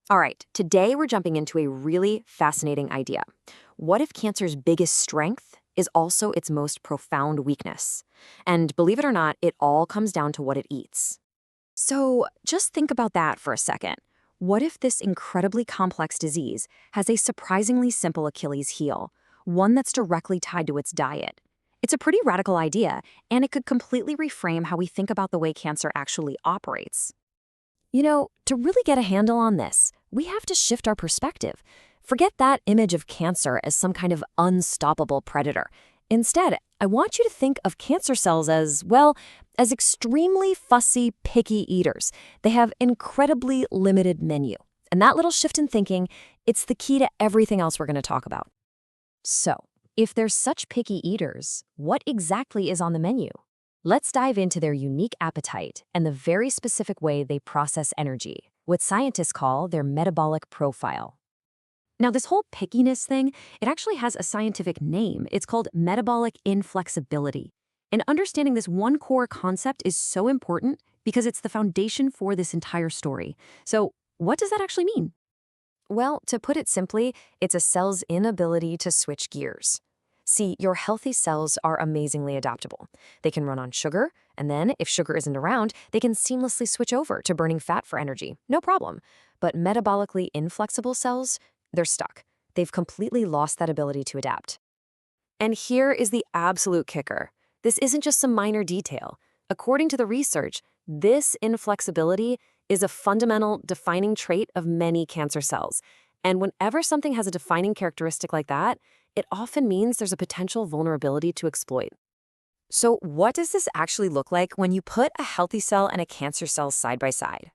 All right, today we're jumping into a really fascinating idea. What if cancer's biggest strength is also its most profound weakness? And believe it or not, it all comes down to what it eats. So just think about that for a second. What if this incredibly complex disease has a surprisingly simple Achilles heel, one that's directly tied to its diet? It's a pretty radical idea, and it could completely reframe how we think about the way cancer actually operates. To really get a handle on this, we have to shift our perspective. Forget that image of cancer as some kind of unstoppable predator. Instead, I want you to think of cancer cells as, well, as extremely fussy, picky eaters. They have incredibly limited menu. And that little shift in thinking, it's the key to everything else we're going to talk about. So, if they're such picky eaters, what exactly is on the menu? Let's dive into their unique appetite and the very specific way they process energy, what scientists call their metabolic profile. Now, this whole pickiness thing, it actually has a scientific name. It's called metabolic inflexibility. And understanding this one core concept is so important because it's the foundation for this entire story. So, what does that actually mean? Well, to put it simply, it's a cell's inability to switch gears. See, your healthy cells are amazingly adaptable. They can run on sugar, and then, if sugar isn't around, they can seamlessly switch over to burning fat for energy. No problem. But metabolically inflexible cells, they're stuck. They've completely lost that ability to adapt. And here is the absolute kicker. This isn't just some minor detail. According to the research, this inflexibility is a fundamental defining trait of many cancer cells. And whenever something has a defining characteristic like that, it often means there's a potential vulnerability to exploit. So what does this actually look like when you put a healthy cell and a cancer cell side by side?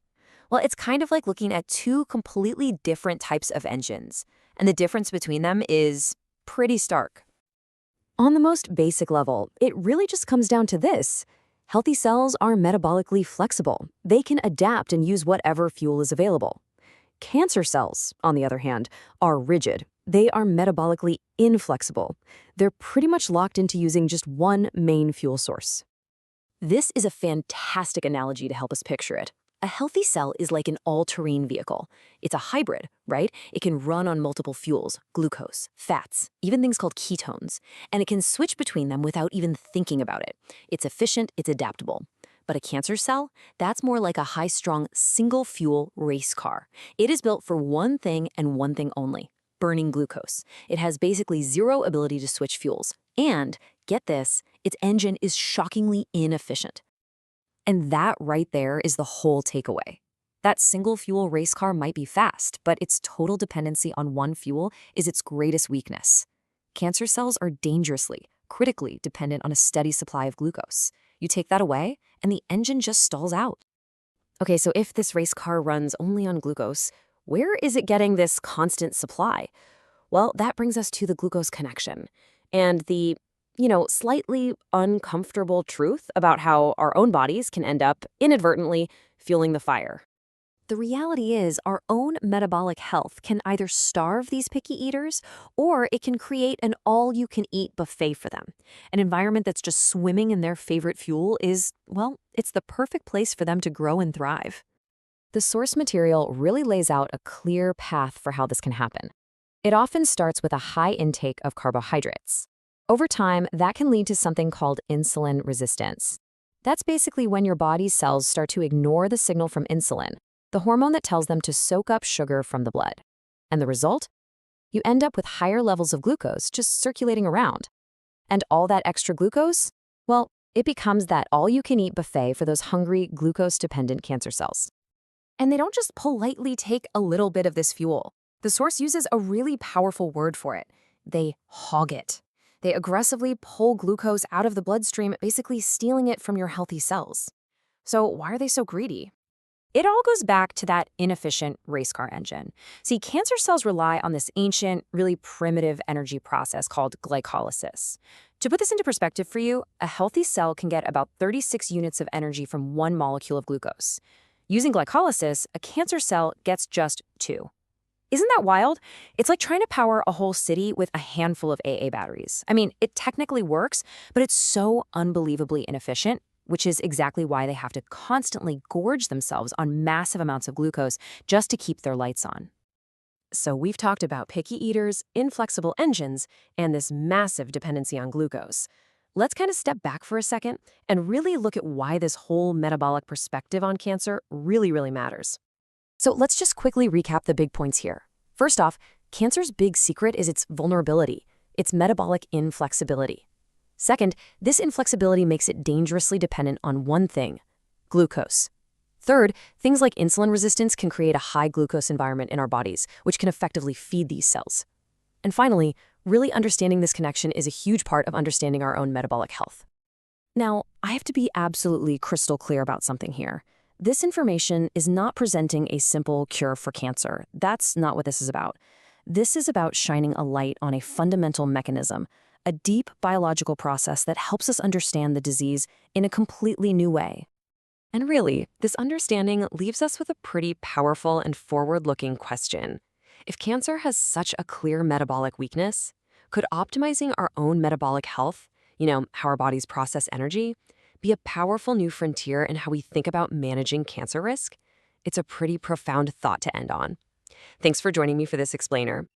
Well, it's kind of like looking at two completely different types of engines, and the difference between them is pretty stark. On the most basic level, it really just comes down to this. Healthy cells are metabolically flexible. They can adapt and use whatever fuel is available. Cancer cells, on the other hand, are rigid. They are metabolically inflexible. They're pretty much locked into using just one main fuel source. This is a fantastic analogy to help us picture it. A healthy cell is like an all-terrain vehicle. It's a hybrid, right? It can run on multiple fuels, glucose, fats, even things called ketones, and it can switch between them without even thinking about it. It's efficient, it's adaptable. But a cancer cell, that's more like a high-strung, single-fuel race car. It is built for one thing and one thing only: burning glucose. It has basically zero ability to switch fuels. And, get this, its engine is shockingly inefficient. And that right there is the whole takeaway. That single-fuel race car might be fast, but its total dependency on one fuel is its greatest weakness. Cancer cells are dangerously, critically dependent on a steady supply of glucose. You take that away, and the engine just stalls out. Okay, so if this race car runs only on glucose, where is it getting this constant supply? Well, that brings us to the glucose connection and the, slightly uncomfortable truth about how our own bodies can end up inadvertently fueling the fire. The reality is our own metabolic health can either starve these picky eaters or it can create an all-you-can-eat buffet for them. An environment that's just swimming in their favorite fuel is, well, it's the perfect place for them to grow and thrive. The source material really lays out a clear path for how this can happen. It often starts with a high intake of carbohydrates. Over time, that can lead to something called insulin resistance. That's basically when your body's cells start to ignore the signal from insulin, the hormone that tells them to soak up sugar from the blood. And the result? You end up with higher levels of glucose just circulating around. And all that extra glucose? Well, it becomes that all-you-can-eat buffet for those hungry, glucose-dependent cancer cells. And they don't just politely take a little bit of this fuel. The source uses a really powerful word for it. They hog it. They aggressively pull glucose out of the bloodstream, basically stealing it from your healthy cells. So why are they so greedy? It all goes back to that inefficient race car engine. See, cancer cells rely on this ancient, really primitive energy process called glycolysis. To put this into perspective for you, a healthy cell can get about 36 units of energy from one molecule of glucose. Using glycolysis, a cancer cell gets just 2. Isn't that wild? It's like trying to power a whole city with a handful of AA batteries. I mean, it technically works, but it's so unbelievably inefficient, which is exactly why they have to constantly gorge themselves on massive amounts of glucose just to keep their lights on. So we've talked about picky eaters, inflexible engines, and this massive dependency on glucose. Let's kind of step back for a second and really look at why this whole metabolic perspective on cancer really matters. So let's just quickly recap the big points here. First off, cancer's big secret is its vulnerability, its metabolic inflexibility. Second, this inflexibility makes it dangerously dependent on one thing: glucose. Third, things like insulin resistance can create a high glucose environment in our bodies, which can effectively feed these cells. And finally, really understanding this connection is a huge part of understanding our own metabolic health. Now, I have to be absolutely crystal clear about something here. This information is not presenting a simple cure for cancer. That's not what this is about. This is about shining a light on a fundamental mechanism, a deep biological process that helps us understand the disease in a completely new way. And really, this understanding leaves us with a pretty powerful and forward-looking question. If cancer has such a clear metabolic weakness, could optimizing our own metabolic health, how our bodies process energy, be a powerful new frontier in how we think about managing cancer risk? It's a pretty profound thought to end on. Thanks for joining me for this explainer.